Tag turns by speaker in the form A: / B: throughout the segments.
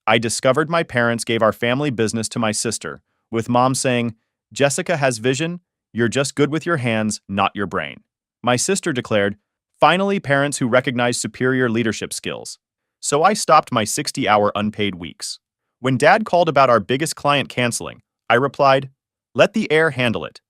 A: I discovered my parents gave our family business to my sister, with mom saying, Jessica has vision, you're just good with your hands, not your brain. My sister declared, finally, parents who recognize superior leadership skills. So I stopped my 60-hour unpaid weeks. When dad called about our biggest client canceling, I replied, let the air handle it.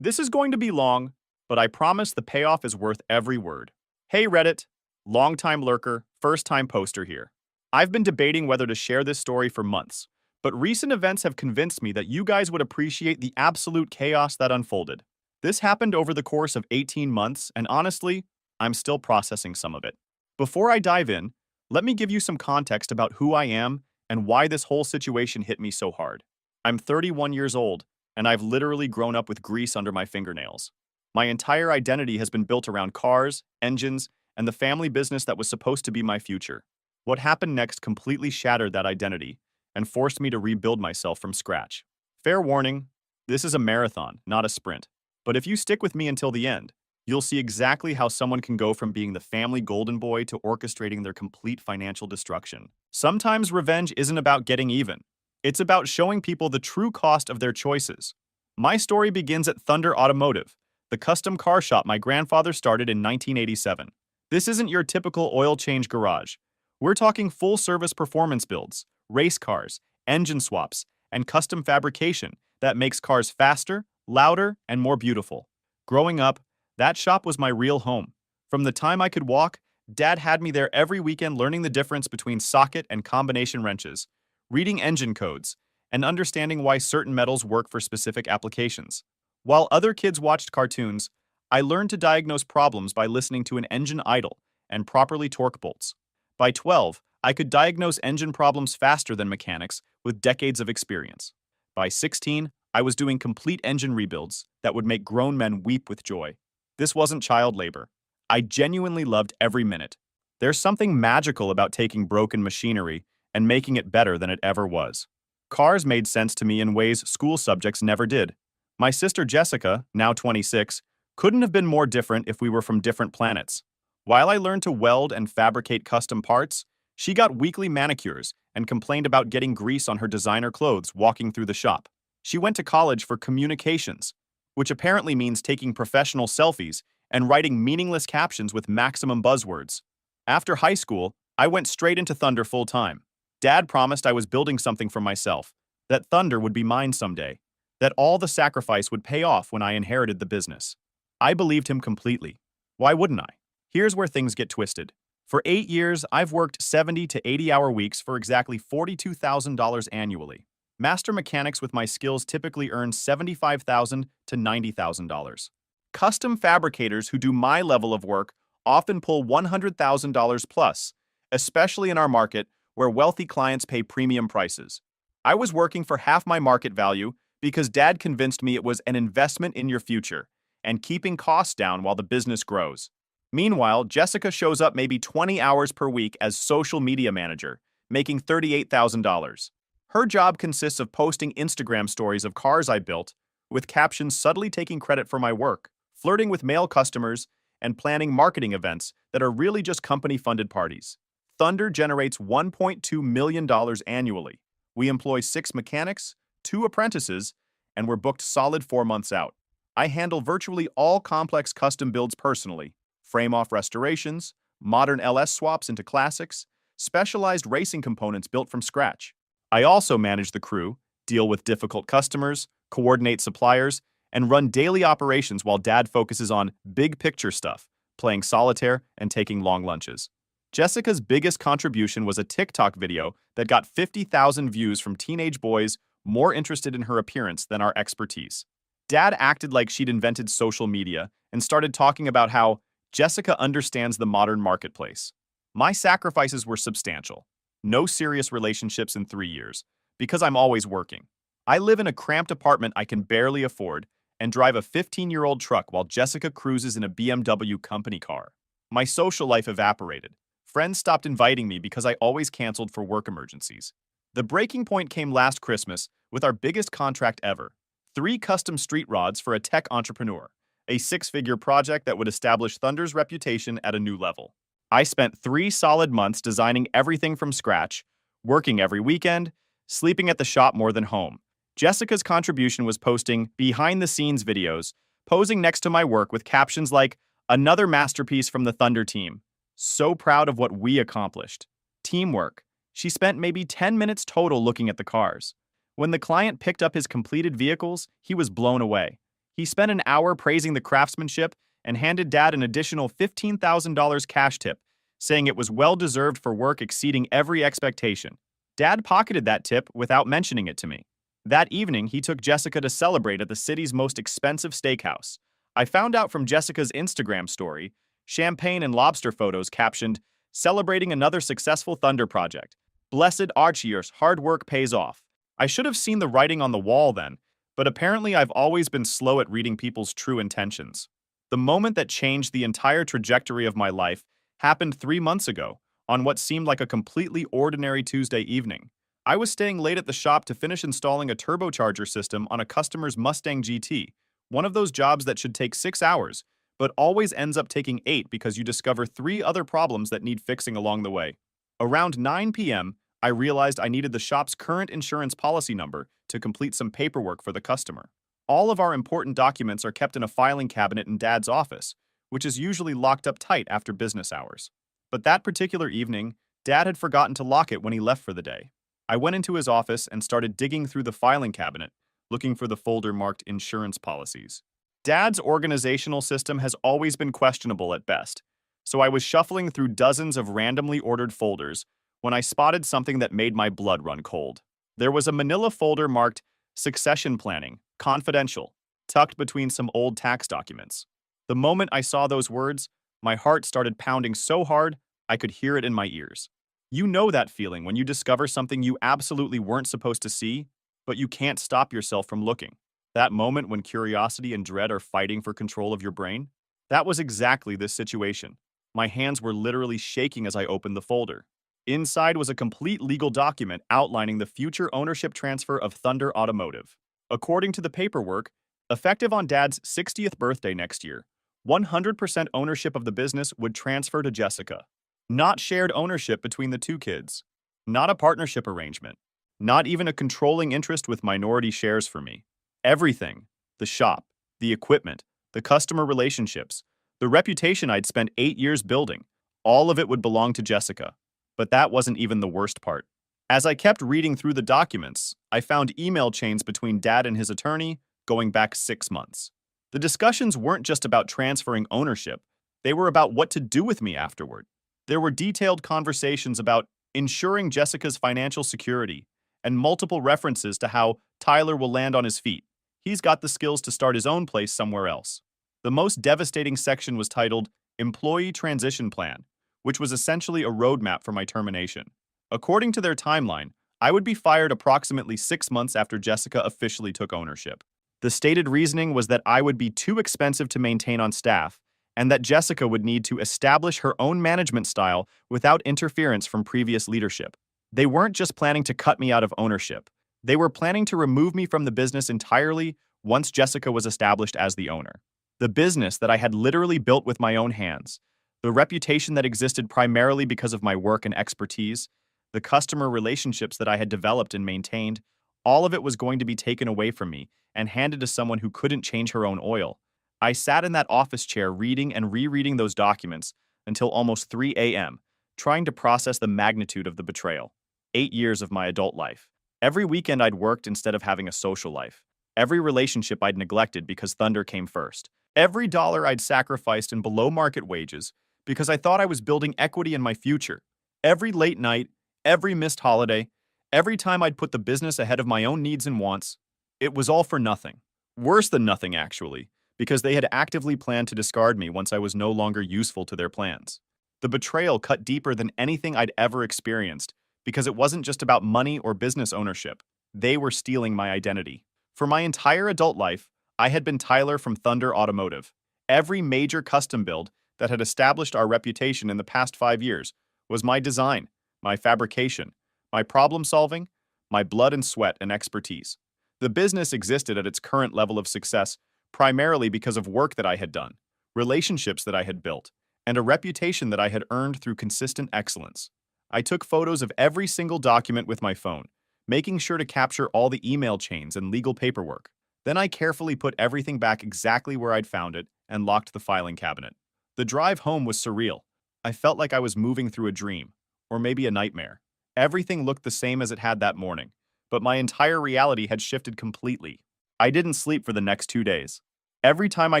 A: This is going to be long, but I promise the payoff is worth every word. Hey Reddit, long-time lurker, first-time poster here. I've been debating whether to share this story for months, but recent events have convinced me that you guys would appreciate the absolute chaos that unfolded. This happened over the course of 18 months, and honestly, I'm still processing some of it. Before I dive in, let me give you some context about who I am and why this whole situation hit me so hard. I'm 31 years old, and I've literally grown up with grease under my fingernails. My entire identity has been built around cars, engines, and the family business that was supposed to be my future. What happened next completely shattered that identity and forced me to rebuild myself from scratch. Fair warning, this is a marathon, not a sprint. But if you stick with me until the end, you'll see exactly how someone can go from being the family golden boy to orchestrating their complete financial destruction. Sometimes revenge isn't about getting even. It's about showing people the true cost of their choices. My story begins at Thunder Automotive, the custom car shop my grandfather started in 1987. This isn't your typical oil change garage. We're talking full-service performance builds, race cars, engine swaps, and custom fabrication that makes cars faster, louder, and more beautiful. Growing up, that shop was my real home. From the time I could walk, Dad had me there every weekend learning the difference between socket and combination wrenches, reading engine codes, and understanding why certain metals work for specific applications. While other kids watched cartoons, I learned to diagnose problems by listening to an engine idle and properly torque bolts. By 12, I could diagnose engine problems faster than mechanics with decades of experience. By 16, I was doing complete engine rebuilds that would make grown men weep with joy. This wasn't child labor. I genuinely loved every minute. There's something magical about taking broken machinery and making it better than it ever was. Cars made sense to me in ways school subjects never did. My sister Jessica, now 26, couldn't have been more different if we were from different planets. While I learned to weld and fabricate custom parts, she got weekly manicures and complained about getting grease on her designer clothes walking through the shop. She went to college for communications, which apparently means taking professional selfies and writing meaningless captions with maximum buzzwords. After high school, I went straight into Thunder full-time. Dad promised I was building something for myself, that Thunder would be mine someday, that all the sacrifice would pay off when I inherited the business. I believed him completely. Why wouldn't I? Here's where things get twisted. For 8 years, I've worked 70 to 80-hour weeks for exactly $42,000 annually. Master mechanics with my skills typically earn $75,000 to $90,000. Custom fabricators who do my level of work often pull $100,000 plus, especially in our market where wealthy clients pay premium prices. I was working for half my market value because Dad convinced me it was an investment in your future and keeping costs down while the business grows. Meanwhile, Jessica shows up maybe 20 hours per week as social media manager, making $38,000. Her job consists of posting Instagram stories of cars I built, with captions subtly taking credit for my work, flirting with male customers, and planning marketing events that are really just company-funded parties. Thunder generates $1.2 million annually. We employ 6 mechanics, 2 apprentices, and we're booked solid 4 months out. I handle virtually all complex custom builds personally, frame-off restorations, modern LS swaps into classics, specialized racing components built from scratch. I also manage the crew, deal with difficult customers, coordinate suppliers, and run daily operations while Dad focuses on big-picture stuff, playing solitaire and taking long lunches. Jessica's biggest contribution was a TikTok video that got 50,000 views from teenage boys more interested in her appearance than our expertise. Dad acted like she'd invented social media and started talking about how Jessica understands the modern marketplace. My sacrifices were substantial. No serious relationships in 3 years, because I'm always working. I live in a cramped apartment I can barely afford and drive a 15-year-old truck while Jessica cruises in a BMW company car. My social life evaporated. Friends stopped inviting me because I always canceled for work emergencies. The breaking point came last Christmas with our biggest contract ever. 3 custom street rods for a tech entrepreneur, a 6-figure project that would establish Thunder's reputation at a new level. I spent 3 solid months designing everything from scratch, working every weekend, sleeping at the shop more than home. Jessica's contribution was posting behind-the-scenes videos, posing next to my work with captions like, "Another masterpiece from the Thunder team. So proud of what we accomplished." Teamwork. She spent maybe 10 minutes total looking at the cars. When the client picked up his completed vehicles, he was blown away. He spent an hour praising the craftsmanship and handed Dad an additional $15,000 cash tip, saying it was well-deserved for work exceeding every expectation. Dad pocketed that tip without mentioning it to me. That evening, he took Jessica to celebrate at the city's most expensive steakhouse. I found out from Jessica's Instagram story, champagne and lobster photos captioned, "Celebrating another successful Thunder project. Blessed Archier's hard work pays off." I should have seen the writing on the wall then, but apparently I've always been slow at reading people's true intentions. The moment that changed the entire trajectory of my life happened 3 months ago, on what seemed like a completely ordinary Tuesday evening. I was staying late at the shop to finish installing a turbocharger system on a customer's Mustang GT, one of those jobs that should take 6 hours, but always ends up taking 8 because you discover 3 other problems that need fixing along the way. Around 9 p.m., I realized I needed the shop's current insurance policy number to complete some paperwork for the customer. All of our important documents are kept in a filing cabinet in Dad's office, which is usually locked up tight after business hours. But that particular evening, Dad had forgotten to lock it when he left for the day. I went into his office and started digging through the filing cabinet, looking for the folder marked insurance policies. Dad's organizational system has always been questionable at best, so I was shuffling through dozens of randomly ordered folders when I spotted something that made my blood run cold. There was a manila folder marked Succession Planning, Confidential, tucked between some old tax documents. The moment I saw those words, my heart started pounding so hard I could hear it in my ears. You know that feeling when you discover something you absolutely weren't supposed to see, but you can't stop yourself from looking. That moment when curiosity and dread are fighting for control of your brain? That was exactly this situation. My hands were literally shaking as I opened the folder. Inside was a complete legal document outlining the future ownership transfer of Thunder Automotive. According to the paperwork, effective on Dad's 60th birthday next year, 100% ownership of the business would transfer to Jessica. Not shared ownership between the two kids. Not a partnership arrangement. Not even a controlling interest with minority shares for me. Everything, the shop, the equipment, the customer relationships, the reputation I'd spent 8 years building, all of it would belong to Jessica. But that wasn't even the worst part. As I kept reading through the documents, I found email chains between Dad and his attorney going back 6 months. The discussions weren't just about transferring ownership, they were about what to do with me afterward. There were detailed conversations about ensuring Jessica's financial security and multiple references to how Tyler will land on his feet. He's got the skills to start his own place somewhere else. The most devastating section was titled Employee Transition Plan, which was essentially a roadmap for my termination. According to their timeline, I would be fired approximately 6 months after Jessica officially took ownership. The stated reasoning was that I would be too expensive to maintain on staff, and that Jessica would need to establish her own management style without interference from previous leadership. They weren't just planning to cut me out of ownership. They were planning to remove me from the business entirely once Jessica was established as the owner. The business that I had literally built with my own hands, the reputation that existed primarily because of my work and expertise, the customer relationships that I had developed and maintained, all of it was going to be taken away from me and handed to someone who couldn't change her own oil. I sat in that office chair reading and rereading those documents until almost 3 a.m., trying to process the magnitude of the betrayal. 8 years of my adult life. Every weekend I'd worked instead of having a social life. Every relationship I'd neglected because Thunder came first. Every dollar I'd sacrificed in below-market wages because I thought I was building equity in my future. Every late night, every missed holiday, every time I'd put the business ahead of my own needs and wants, it was all for nothing. Worse than nothing, actually, because they had actively planned to discard me once I was no longer useful to their plans. The betrayal cut deeper than anything I'd ever experienced because it wasn't just about money or business ownership. They were stealing my identity. For my entire adult life, I had been Tyler from Thunder Automotive. Every major custom build that had established our reputation in the past 5 years was my design, my fabrication, my problem solving, my blood and sweat and expertise. The business existed at its current level of success primarily because of work that I had done, relationships that I had built, and a reputation that I had earned through consistent excellence. I took photos of every single document with my phone, making sure to capture all the email chains and legal paperwork. Then I carefully put everything back exactly where I'd found it and locked the filing cabinet. The drive home was surreal. I felt like I was moving through a dream, or maybe a nightmare. Everything looked the same as it had that morning, but my entire reality had shifted completely. I didn't sleep for the next 2 days. Every time I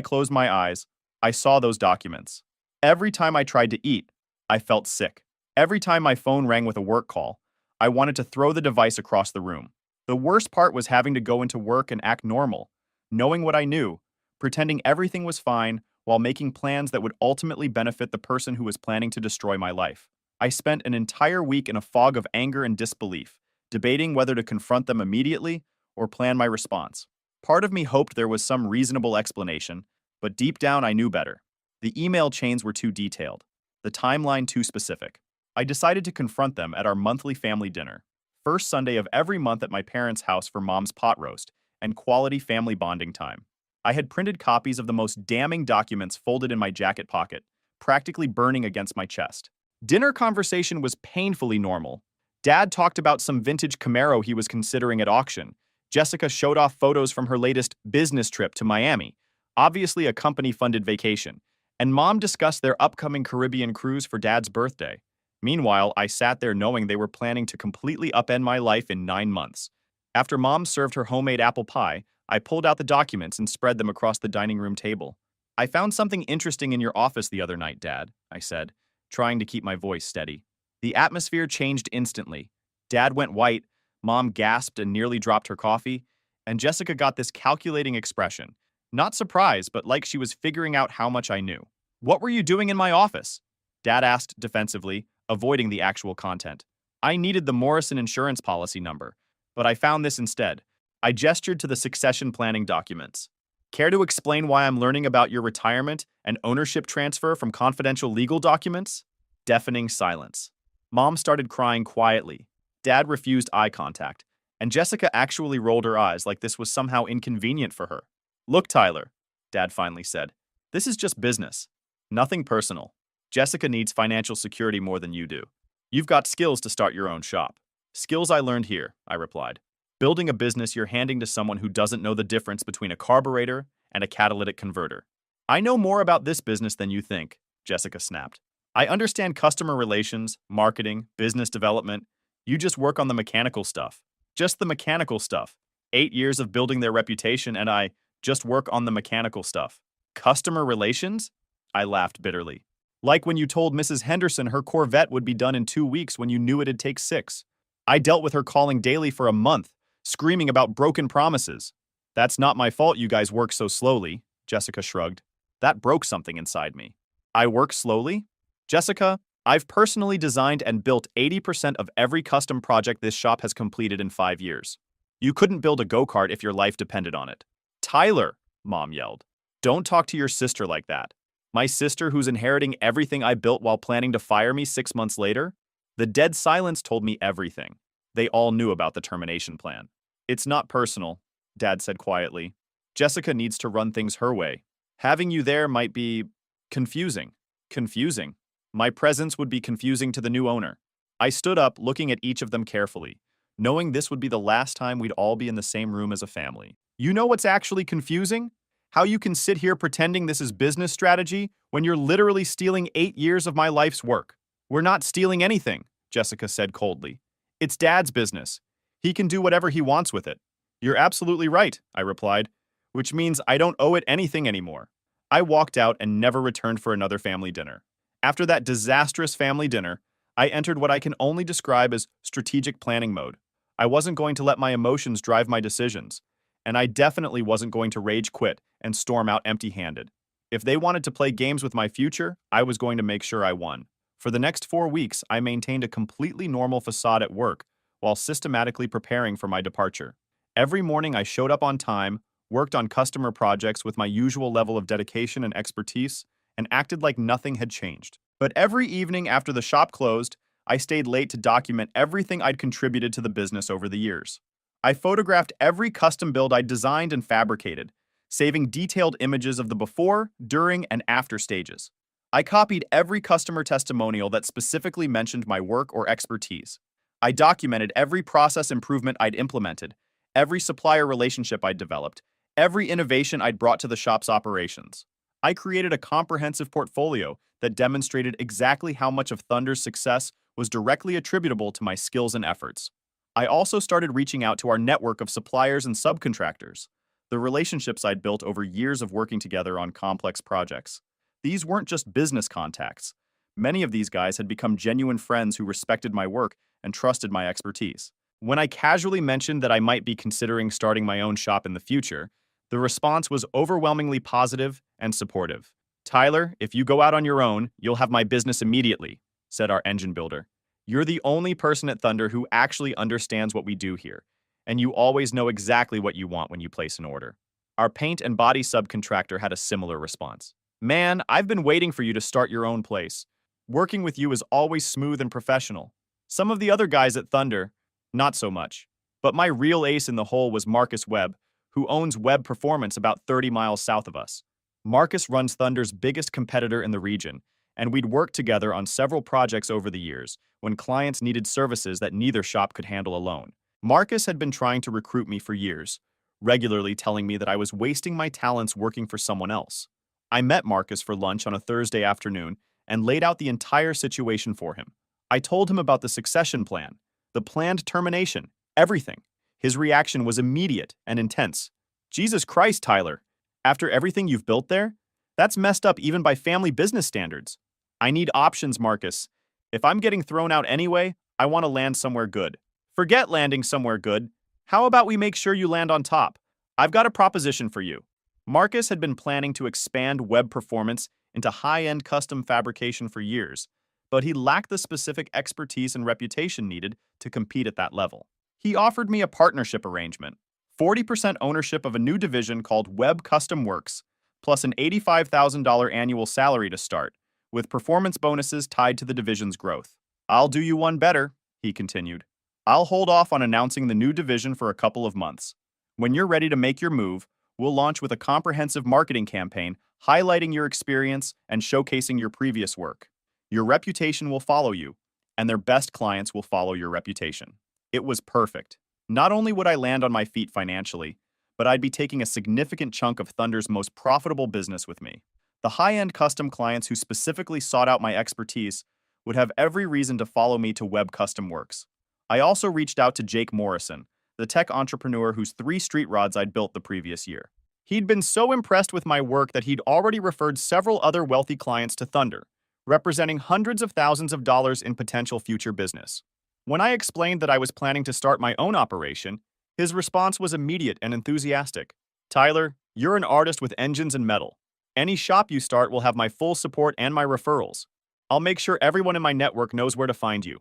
A: closed my eyes, I saw those documents. Every time I tried to eat, I felt sick. Every time my phone rang with a work call, I wanted to throw the device across the room. The worst part was having to go into work and act normal, knowing what I knew, pretending everything was fine while making plans that would ultimately benefit the person who was planning to destroy my life. I spent an entire week in a fog of anger and disbelief, debating whether to confront them immediately or plan my response. Part of me hoped there was some reasonable explanation, but deep down I knew better. The email chains were too detailed, the timeline too specific. I decided to confront them at our monthly family dinner, first Sunday of every month at my parents' house for Mom's pot roast and quality family bonding time. I had printed copies of the most damning documents folded in my jacket pocket, practically burning against my chest. Dinner conversation was painfully normal. Dad talked about some vintage Camaro he was considering at auction. Jessica showed off photos from her latest business trip to Miami, obviously a company-funded vacation, and Mom discussed their upcoming Caribbean cruise for Dad's birthday. Meanwhile, I sat there knowing they were planning to completely upend my life in 9 months. After Mom served her homemade apple pie, I pulled out the documents and spread them across the dining room table. "I found something interesting in your office the other night, Dad," I said, trying to keep my voice steady. The atmosphere changed instantly. Dad went white, Mom gasped and nearly dropped her coffee, and Jessica got this calculating expression. Not surprised, but like she was figuring out how much I knew. "What were you doing in my office?" Dad asked defensively, avoiding the actual content. "I needed the Morrison insurance policy number, but I found this instead." I gestured to the succession planning documents. "Care to explain why I'm learning about your retirement and ownership transfer from confidential legal documents?" Deafening silence. Mom started crying quietly. Dad refused eye contact, and Jessica actually rolled her eyes like this was somehow inconvenient for her. "Look, Tyler," Dad finally said, "this is just business. Nothing personal. Jessica needs financial security more than you do. You've got skills to start your own shop." "Skills I learned here," I replied. "Building a business you're handing to someone who doesn't know the difference between a carburetor and a catalytic converter." "I know more about this business than you think," Jessica snapped. "I understand customer relations, marketing, business development. You just work on the mechanical stuff." "Just the mechanical stuff. 8 years of building their reputation and I just work on the mechanical stuff." "Customer relations?" I laughed bitterly. "Like when you told Mrs. Henderson her Corvette would be done in 2 weeks when you knew it'd take 6. I dealt with her calling daily for a month, screaming about broken promises." "That's not my fault you guys work so slowly," Jessica shrugged. That broke something inside me. "I work slowly?" "Jessica, I've personally designed and built 80% of every custom project this shop has completed in 5 years. You couldn't build a go-kart if your life depended on it." "Tyler," Mom yelled, "don't talk to your sister like that." "My sister who's inheriting everything I built while planning to fire me 6 months later?" The dead silence told me everything. They all knew about the termination plan. "It's not personal," Dad said quietly. "Jessica needs to run things her way. Having you there might be confusing." "Confusing?" "My presence would be confusing to the new owner." I stood up, looking at each of them carefully, knowing this would be the last time we'd all be in the same room as a family. "You know what's actually confusing? How you can sit here pretending this is business strategy when you're literally stealing 8 years of my life's work." "We're not stealing anything," Jessica said coldly. "It's Dad's business. He can do whatever he wants with it." "You're absolutely right," I replied, "which means I don't owe it anything anymore." I walked out and never returned for another family dinner. After that disastrous family dinner, I entered what I can only describe as strategic planning mode. I wasn't going to let my emotions drive my decisions, and I definitely wasn't going to rage quit and storm out empty-handed. If they wanted to play games with my future, I was going to make sure I won. For the next 4 weeks, I maintained a completely normal facade at work while systematically preparing for my departure. Every morning I showed up on time, worked on customer projects with my usual level of dedication and expertise, and acted like nothing had changed. But every evening after the shop closed, I stayed late to document everything I'd contributed to the business over the years. I photographed every custom build I'd designed and fabricated, saving detailed images of the before, during, and after stages. I copied every customer testimonial that specifically mentioned my work or expertise. I documented every process improvement I'd implemented, every supplier relationship I'd developed, every innovation I'd brought to the shop's operations. I created a comprehensive portfolio that demonstrated exactly how much of Thunder's success was directly attributable to my skills and efforts. I also started reaching out to our network of suppliers and subcontractors, the relationships I'd built over years of working together on complex projects. These weren't just business contacts. Many of these guys had become genuine friends who respected my work and trusted my expertise. When I casually mentioned that I might be considering starting my own shop in the future, the response was overwhelmingly positive and supportive. Tyler, if you go out on your own, you'll have my business immediately, said our engine builder. You're the only person at Thunder who actually understands what we do here, and you always know exactly what you want when you place an order. Our paint and body subcontractor had a similar response. Man, I've been waiting for you to start your own place. Working with you is always smooth and professional. Some of the other guys at Thunder, not so much. But my real ace in the hole was Marcus Webb, who owns Webb Performance about 30 miles south of us. Marcus runs Thunder's biggest competitor in the region, and we'd worked together on several projects over the years when clients needed services that neither shop could handle alone. Marcus had been trying to recruit me for years, regularly telling me that I was wasting my talents working for someone else. I met Marcus for lunch on a Thursday afternoon and laid out the entire situation for him. I told him about the succession plan, the planned termination, everything. His reaction was immediate and intense. Jesus Christ, Tyler. After everything you've built there? That's messed up even by family business standards. I need options, Marcus. If I'm getting thrown out anyway, I want to land somewhere good. Forget landing somewhere good. How about we make sure you land on top? I've got a proposition for you. Marcus had been planning to expand Webb Performance into high-end custom fabrication for years, but he lacked the specific expertise and reputation needed to compete at that level. He offered me a partnership arrangement, 40% ownership of a new division called Webb Custom Works, plus an $85,000 annual salary to start, with performance bonuses tied to the division's growth. I'll do you one better, he continued. I'll hold off on announcing the new division for a couple of months. When you're ready to make your move, we'll launch with a comprehensive marketing campaign highlighting your experience and showcasing your previous work. Your reputation will follow you, and their best clients will follow your reputation. It was perfect. Not only would I land on my feet financially, but I'd be taking a significant chunk of Thunder's most profitable business with me. The high-end custom clients who specifically sought out my expertise would have every reason to follow me to Webb Custom Works. I also reached out to Jake Morrison, the tech entrepreneur whose 3 street rods I'd built the previous year. He'd been so impressed with my work that he'd already referred several other wealthy clients to Thunder, representing hundreds of thousands of dollars in potential future business. When I explained that I was planning to start my own operation, his response was immediate and enthusiastic. Tyler, you're an artist with engines and metal. Any shop you start will have my full support and my referrals. I'll make sure everyone in my network knows where to find you.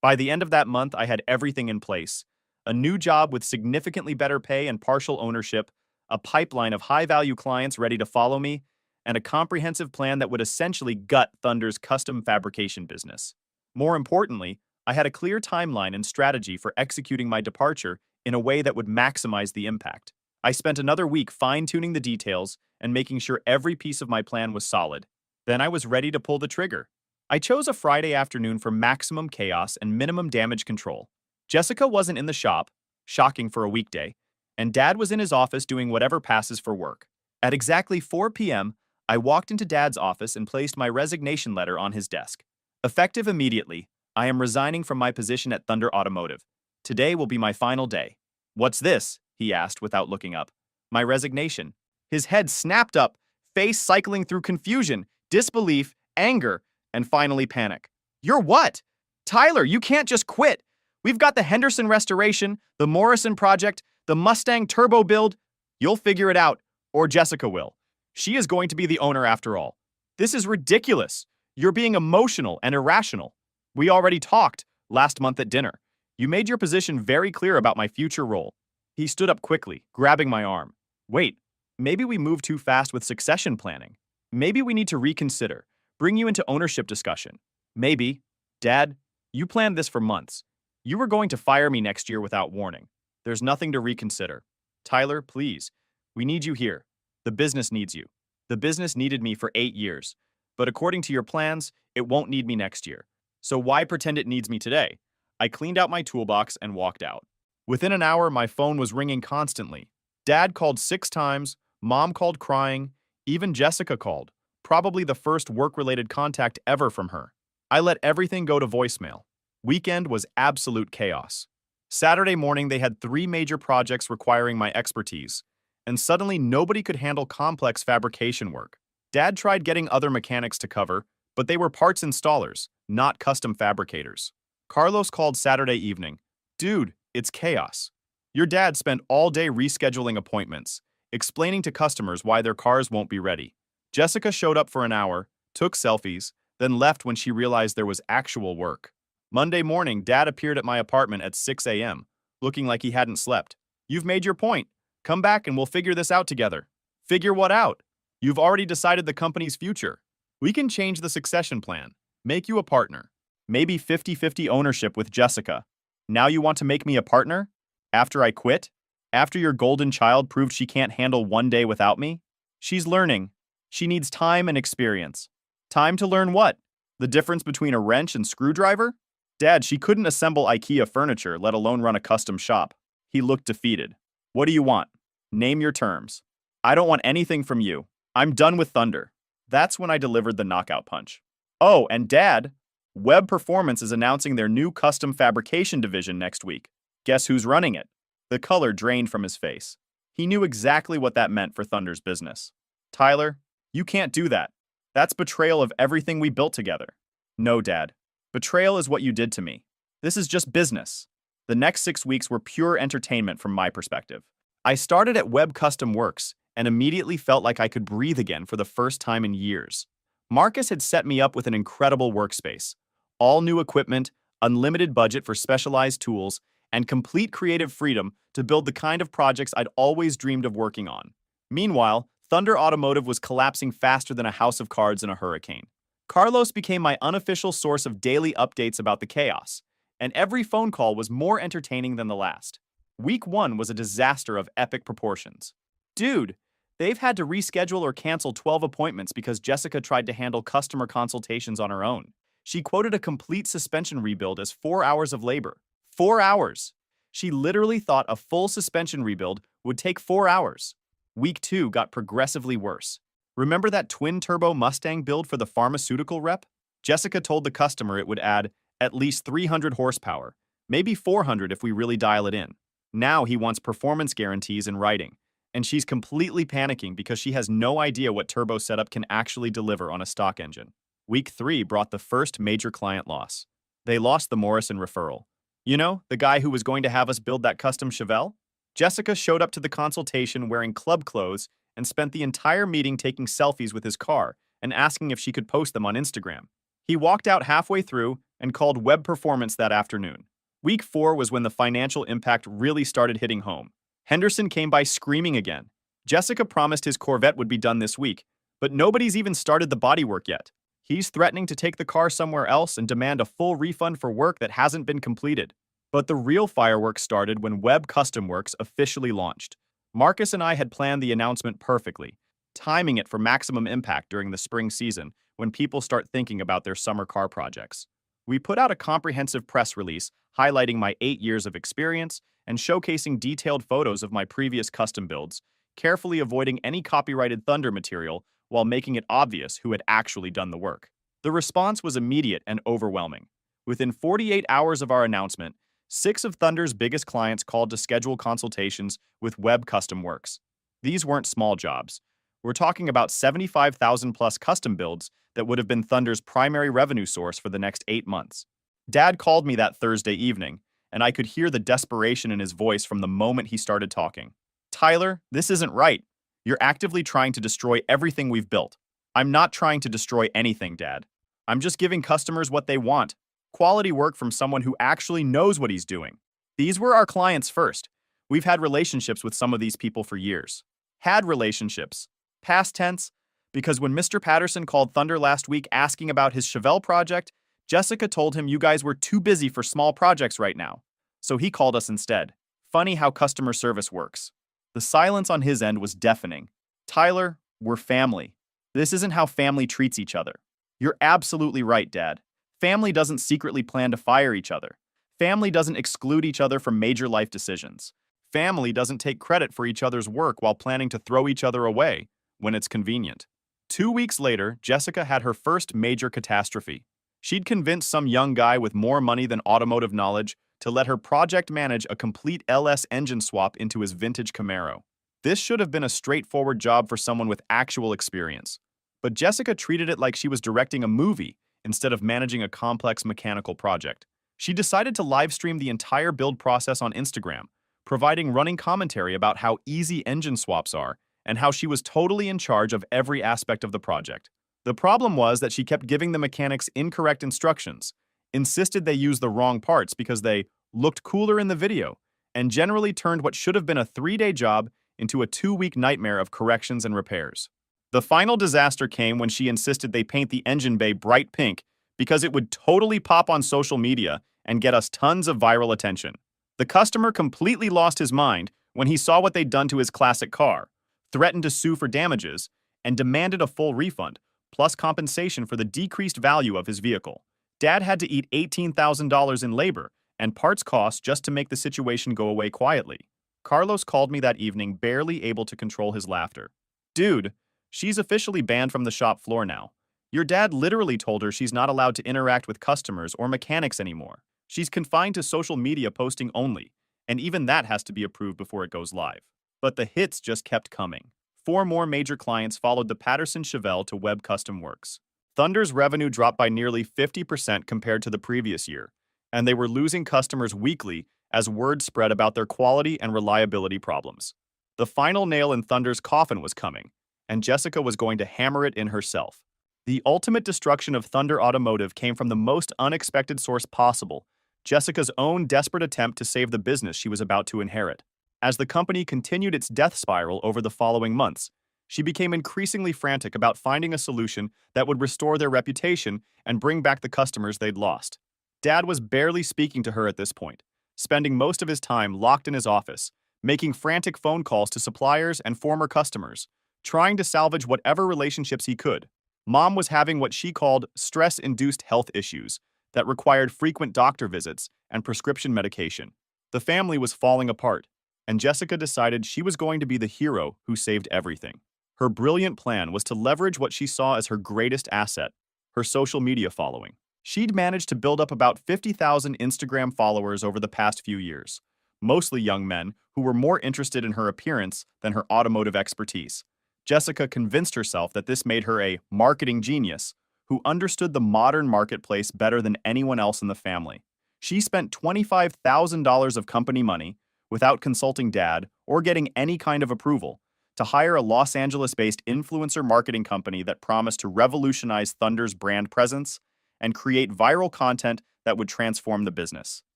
A: By the end of that month, I had everything in place. A new job with significantly better pay and partial ownership, a pipeline of high-value clients ready to follow me, and a comprehensive plan that would essentially gut Thunder's custom fabrication business. More importantly, I had a clear timeline and strategy for executing my departure in a way that would maximize the impact. I spent another week fine-tuning the details and making sure every piece of my plan was solid. Then I was ready to pull the trigger. I chose a Friday afternoon for maximum chaos and minimum damage control. Jessica wasn't in the shop, shocking for a weekday, and Dad was in his office doing whatever passes for work. At exactly 4 p.m., I walked into Dad's office and placed my resignation letter on his desk. Effective immediately, I am resigning from my position at Thunder Automotive. Today will be my final day. What's this? He asked without looking up. My resignation. His head snapped up, face cycling through confusion, disbelief, anger, and finally panic. You're what? Tyler, you can't just quit. We've got the Henderson restoration, the Morrison project, the Mustang turbo build. You'll figure it out, or Jessica will. She is going to be the owner after all. This is ridiculous. You're being emotional and irrational. We already talked last month at dinner. You made your position very clear about my future role. He stood up quickly, grabbing my arm. Wait, maybe we moved too fast with succession planning. Maybe we need to reconsider, bring you into ownership discussion. Maybe. Dad, you planned this for months. You were going to fire me next year without warning. There's nothing to reconsider. Tyler, please. We need you here. The business needs you. The business needed me for 8 years. but according to your plans, it won't need me next year. So why pretend it needs me today? I cleaned out my toolbox and walked out. Within an hour, my phone was ringing constantly. Dad called 6 times, Mom called crying, even Jessica called, probably the first work-related contact ever from her. I let everything go to voicemail. Weekend was absolute chaos. Saturday morning, they had 3 major projects requiring my expertise, and suddenly nobody could handle complex fabrication work. Dad tried getting other mechanics to cover, but they were parts installers, not custom fabricators. Carlos called Saturday evening. Dude, it's chaos. Your dad spent all day rescheduling appointments, explaining to customers why their cars won't be ready. Jessica showed up for an hour, took selfies, then left when she realized there was actual work. Monday morning, Dad appeared at my apartment at 6 a.m., looking like he hadn't slept. You've made your point. Come back and we'll figure this out together. Figure what out? You've already decided the company's future. We can change the succession plan, make you a partner. Maybe 50-50 ownership with Jessica. Now you want to make me a partner? After I quit? After your golden child proved she can't handle one day without me? She's learning. She needs time and experience. Time to learn what? The difference between a wrench and screwdriver? Dad, she couldn't assemble IKEA furniture, let alone run a custom shop. He looked defeated. What do you want? Name your terms. I don't want anything from you. I'm done with Thunder. That's when I delivered the knockout punch. Oh, and Dad, Web Performance is announcing their new custom fabrication division next week. Guess who's running it? The color drained from his face. He knew exactly what that meant for Thunder's business. Tyler, you can't do that. That's betrayal of everything we built together. No, Dad. Betrayal is what you did to me. This is just business. The next 6 weeks were pure entertainment from my perspective. I started at Web Custom Works and immediately felt like I could breathe again for the first time in years. Marcus had set me up with an incredible workspace. All new equipment, unlimited budget for specialized tools, and complete creative freedom to build the kind of projects I'd always dreamed of working on. Meanwhile, Thunder Automotive was collapsing faster than a house of cards in a hurricane. Carlos became my unofficial source of daily updates about the chaos, and every phone call was more entertaining than the last. Week 1 was a disaster of epic proportions. Dude, they've had to reschedule or cancel 12 appointments because Jessica tried to handle customer consultations on her own. She quoted a complete suspension rebuild as 4 hours of labor. 4 hours! She literally thought a full suspension rebuild would take 4 hours. Week 2 got progressively worse. Remember that twin-turbo Mustang build for the pharmaceutical rep? Jessica told the customer it would add at least 300 horsepower, maybe 400 if we really dial it in. Now he wants performance guarantees in writing, and she's completely panicking because she has no idea what turbo setup can actually deliver on a stock engine. Week 3 brought the first major client loss. They lost the Morrison referral. You know, the guy who was going to have us build that custom Chevelle? Jessica showed up to the consultation wearing club clothes and spent the entire meeting taking selfies with his car and asking if she could post them on Instagram. He walked out halfway through and called Web Performance that afternoon. Week 4 was when the financial impact really started hitting home. Henderson came by screaming again. Jessica promised his Corvette would be done this week, but nobody's even started the bodywork yet. He's threatening to take the car somewhere else and demand a full refund for work that hasn't been completed. But the real fireworks started when Web Custom Works officially launched. Marcus and I had planned the announcement perfectly, timing it for maximum impact during the spring season when people start thinking about their summer car projects. We put out a comprehensive press release highlighting my 8 years of experience and showcasing detailed photos of my previous custom builds, carefully avoiding any copyrighted Thunder material while making it obvious who had actually done the work. The response was immediate and overwhelming. Within 48 hours of our announcement, 6 of Thunder's biggest clients called to schedule consultations with Web Custom Works. These weren't small jobs. We're talking about 75,000 plus custom builds that would have been Thunder's primary revenue source for the next 8 months. Dad called me that Thursday evening, and I could hear the desperation in his voice from the moment he started talking. Tyler, this isn't right. You're actively trying to destroy everything we've built. I'm not trying to destroy anything, Dad. I'm just giving customers what they want. Quality work from someone who actually knows what he's doing. These were our clients first. We've had relationships with some of these people for years. Had relationships. Past tense, because when Mr. Patterson called Thunder last week asking about his Chevelle project, Jessica told him you guys were too busy for small projects right now. So he called us instead. Funny how customer service works. The silence on his end was deafening. Tyler, we're family. This isn't how family treats each other. You're absolutely right, Dad. Family doesn't secretly plan to fire each other. Family doesn't exclude each other from major life decisions. Family doesn't take credit for each other's work while planning to throw each other away when it's convenient. 2 weeks later, Jessica had her first major catastrophe. She'd convinced some young guy with more money than automotive knowledge to let her project manage a complete LS engine swap into his vintage Camaro. This should have been a straightforward job for someone with actual experience. But Jessica treated it like she was directing a movie instead of managing a complex mechanical project. She decided to live stream the entire build process on Instagram, providing running commentary about how easy engine swaps are and how she was totally in charge of every aspect of the project. The problem was that she kept giving the mechanics incorrect instructions, insisted they use the wrong parts because they looked cooler in the video, and generally turned what should have been a 3-day job into a 2-week nightmare of corrections and repairs. The final disaster came when she insisted they paint the engine bay bright pink because it would totally pop on social media and get us tons of viral attention. The customer completely lost his mind when he saw what they'd done to his classic car, threatened to sue for damages, and demanded a full refund, plus compensation for the decreased value of his vehicle. Dad had to eat $18,000 in labor and parts costs just to make the situation go away quietly. Carlos called me that evening, barely able to control his laughter. Dude, she's officially banned from the shop floor now. Your dad literally told her she's not allowed to interact with customers or mechanics anymore. She's confined to social media posting only, and even that has to be approved before it goes live. But the hits just kept coming. 4 more major clients followed the Patterson-Chevelle to Web Custom Works. Thunder's revenue dropped by nearly 50% compared to the previous year, and they were losing customers weekly as word spread about their quality and reliability problems. The final nail in Thunder's coffin was coming, and Jessica was going to hammer it in herself. The ultimate destruction of Thunder Automotive came from the most unexpected source possible, Jessica's own desperate attempt to save the business she was about to inherit. As the company continued its death spiral over the following months, she became increasingly frantic about finding a solution that would restore their reputation and bring back the customers they'd lost. Dad was barely speaking to her at this point, spending most of his time locked in his office, making frantic phone calls to suppliers and former customers, trying to salvage whatever relationships he could. Mom was having what she called stress-induced health issues that required frequent doctor visits and prescription medication. The family was falling apart, and Jessica decided she was going to be the hero who saved everything. Her brilliant plan was to leverage what she saw as her greatest asset, her social media following. She'd managed to build up about 50,000 Instagram followers over the past few years, mostly young men who were more interested in her appearance than her automotive expertise. Jessica convinced herself that this made her a marketing genius who understood the modern marketplace better than anyone else in the family. She spent $25,000 of company money, without consulting Dad or getting any kind of approval, to hire a Los Angeles-based influencer marketing company that promised to revolutionize Thunder's brand presence and create viral content that would transform the business.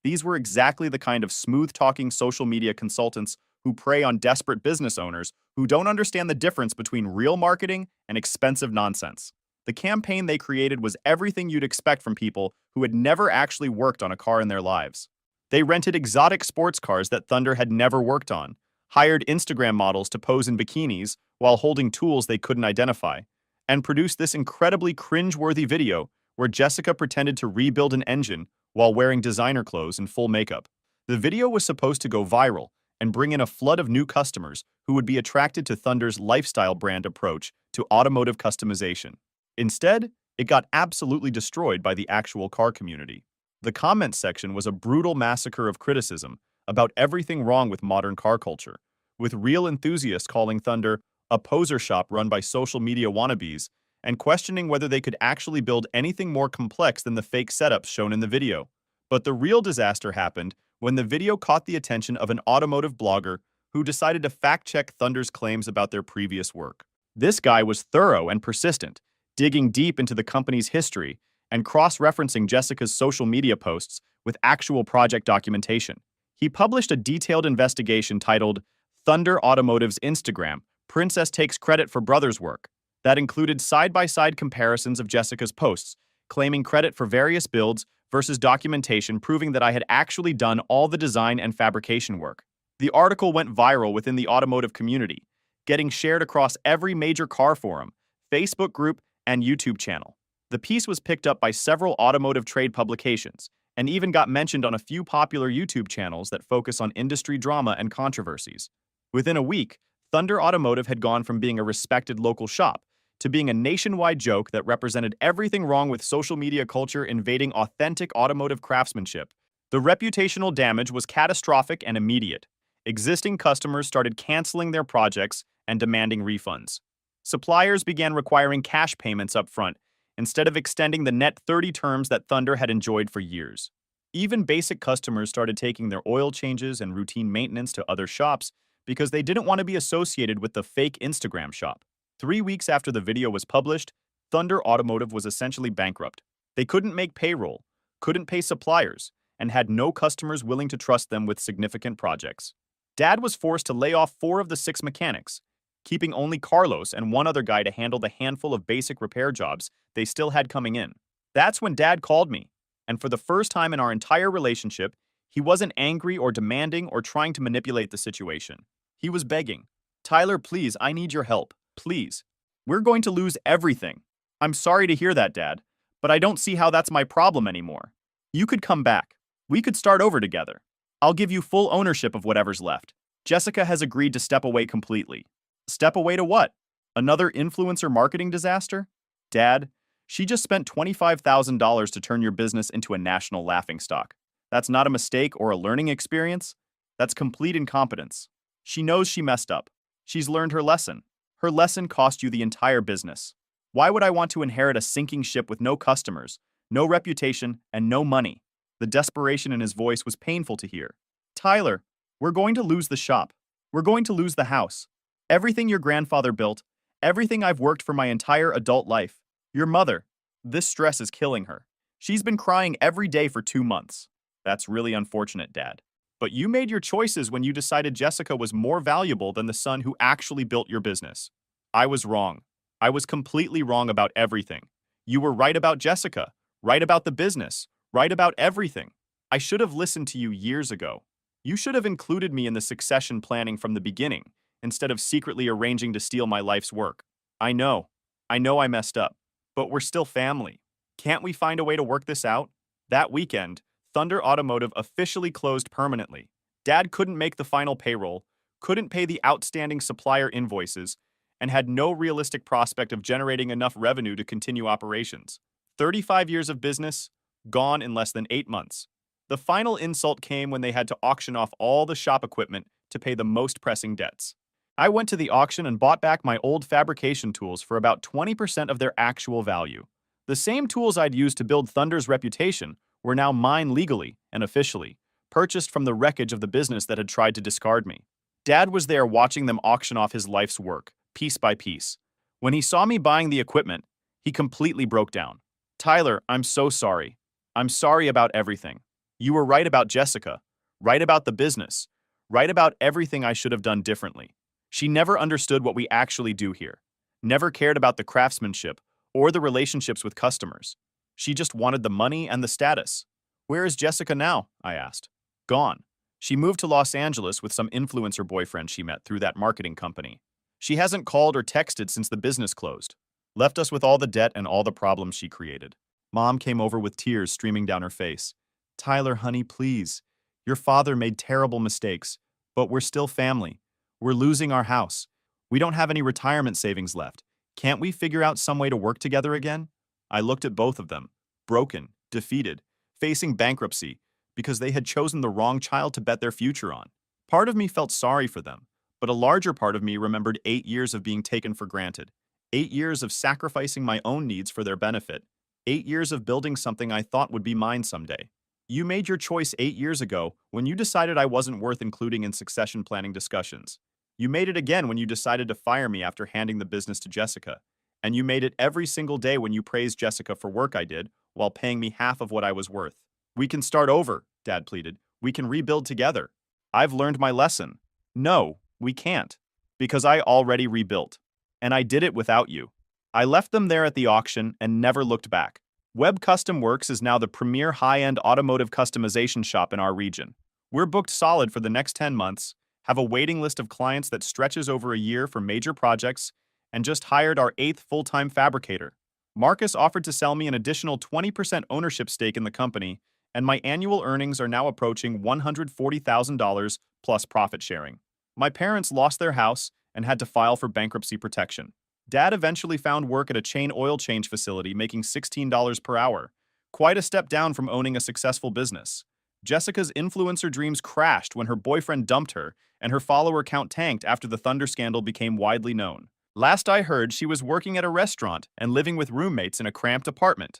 A: These were exactly the kind of smooth-talking social media consultants who prey on desperate business owners who don't understand the difference between real marketing and expensive nonsense. The campaign they created was everything you'd expect from people who had never actually worked on a car in their lives. They rented exotic sports cars that Thunder had never worked on, hired Instagram models to pose in bikinis while holding tools they couldn't identify, and produced this incredibly cringe-worthy video where Jessica pretended to rebuild an engine while wearing designer clothes and full makeup. The video was supposed to go viral and bring in a flood of new customers who would be attracted to Thunder's lifestyle brand approach to automotive customization. Instead, it got absolutely destroyed by the actual car community. The comments section was a brutal massacre of criticism about everything wrong with modern car culture, with real enthusiasts calling Thunder a poser shop run by social media wannabes and questioning whether they could actually build anything more complex than the fake setups shown in the video. But the real disaster happened when the video caught the attention of an automotive blogger who decided to fact-check Thunder's claims about their previous work. This guy was thorough and persistent, digging deep into the company's history and cross-referencing Jessica's social media posts with actual project documentation. He published a detailed investigation titled Thunder Automotive's Instagram, Princess Takes Credit for Brother's Work, that included side-by-side comparisons of Jessica's posts, claiming credit for various builds versus documentation proving that I had actually done all the design and fabrication work. The article went viral within the automotive community, getting shared across every major car forum, Facebook group, and YouTube channel. The piece was picked up by several automotive trade publications and even got mentioned on a few popular YouTube channels that focus on industry drama and controversies. Within a week, Thunder Automotive had gone from being a respected local shop to being a nationwide joke that represented everything wrong with social media culture invading authentic automotive craftsmanship. The reputational damage was catastrophic and immediate. Existing customers started canceling their projects and demanding refunds. Suppliers began requiring cash payments up front instead of extending the net 30 terms that Thunder had enjoyed for years. Even basic customers started taking their oil changes and routine maintenance to other shops because they didn't want to be associated with the fake Instagram shop. 3 weeks after the video was published, Thunder Automotive was essentially bankrupt. They couldn't make payroll, couldn't pay suppliers, and had no customers willing to trust them with significant projects. Dad was forced to lay off 4 of the 6 mechanics, keeping only Carlos and one other guy to handle the handful of basic repair jobs they still had coming in. That's when Dad called me, and for the first time in our entire relationship, he wasn't angry or demanding or trying to manipulate the situation. He was begging, "Tyler, please, I need your help. Please. We're going to lose everything. I'm sorry to hear that, Dad, but I don't see how that's my problem anymore. You could come back. We could start over together. I'll give you full ownership of whatever's left." Jessica has agreed to step away completely. Step away to what? Another influencer marketing disaster? Dad, she just spent $25,000 to turn your business into a national laughingstock. That's not a mistake or a learning experience. That's complete incompetence. She knows she messed up. She's learned her lesson. Her lesson cost you the entire business. Why would I want to inherit a sinking ship with no customers, no reputation, and no money? The desperation in his voice was painful to hear. Tyler, we're going to lose the shop. We're going to lose the house. Everything your grandfather built, everything I've worked for my entire adult life. Your mother. This stress is killing her. She's been crying every day for 2 months. That's really unfortunate, Dad. But you made your choices when you decided Jessica was more valuable than the son who actually built your business. I was wrong. I was completely wrong about everything. You were right about Jessica, right about the business, right about everything. I should have listened to you years ago. You should have included me in the succession planning from the beginning, instead of secretly arranging to steal my life's work. I know I messed up, but we're still family. Can't we find a way to work this out? That weekend, Thunder Automotive officially closed permanently. Dad couldn't make the final payroll, couldn't pay the outstanding supplier invoices, and had no realistic prospect of generating enough revenue to continue operations. 35 years of business, gone in less than 8 months. The final insult came when they had to auction off all the shop equipment to pay the most pressing debts. I went to the auction and bought back my old fabrication tools for about 20% of their actual value. The same tools I'd used to build Thunder's reputation were now mine legally and officially, purchased from the wreckage of the business that had tried to discard me. Dad was there watching them auction off his life's work, piece by piece. When he saw me buying the equipment, he completely broke down. Tyler, I'm so sorry. I'm sorry about everything. You were right about Jessica, right about the business, right about everything I should have done differently. She never understood what we actually do here, never cared about the craftsmanship or the relationships with customers. She just wanted the money and the status. Where is Jessica now? I asked. Gone. She moved to Los Angeles with some influencer boyfriend she met through that marketing company. She hasn't called or texted since the business closed. Left us with all the debt and all the problems she created. Mom came over with tears streaming down her face. Tyler, honey, please. Your father made terrible mistakes, but we're still family. We're losing our house. We don't have any retirement savings left. Can't we figure out some way to work together again? I looked at both of them, broken, defeated, facing bankruptcy, because they had chosen the wrong child to bet their future on. Part of me felt sorry for them, but a larger part of me remembered 8 years of being taken for granted, 8 years of sacrificing my own needs for their benefit, 8 years of building something I thought would be mine someday. You made your choice 8 years ago when you decided I wasn't worth including in succession planning discussions. You made it again when you decided to fire me after handing the business to Jessica. And you made it every single day when you praised Jessica for work I did while paying me half of what I was worth. We can start over, Dad pleaded. We can rebuild together. I've learned my lesson. No, we can't. Because I already rebuilt. And I did it without you. I left them there at the auction and never looked back. Web Custom Works is now the premier high-end automotive customization shop in our region. We're booked solid for the next 10 months, have a waiting list of clients that stretches over a year for major projects, and just hired our 8th full-time fabricator. Marcus offered to sell me an additional 20% ownership stake in the company, and my annual earnings are now approaching $140,000 plus profit sharing. My parents lost their house and had to file for bankruptcy protection. Dad eventually found work at a chain oil change facility making $16 per hour, quite a step down from owning a successful business. Jessica's influencer dreams crashed when her boyfriend dumped her, and her follower count tanked after the Thunder scandal became widely known. Last I heard, she was working at a restaurant and living with roommates in a cramped apartment.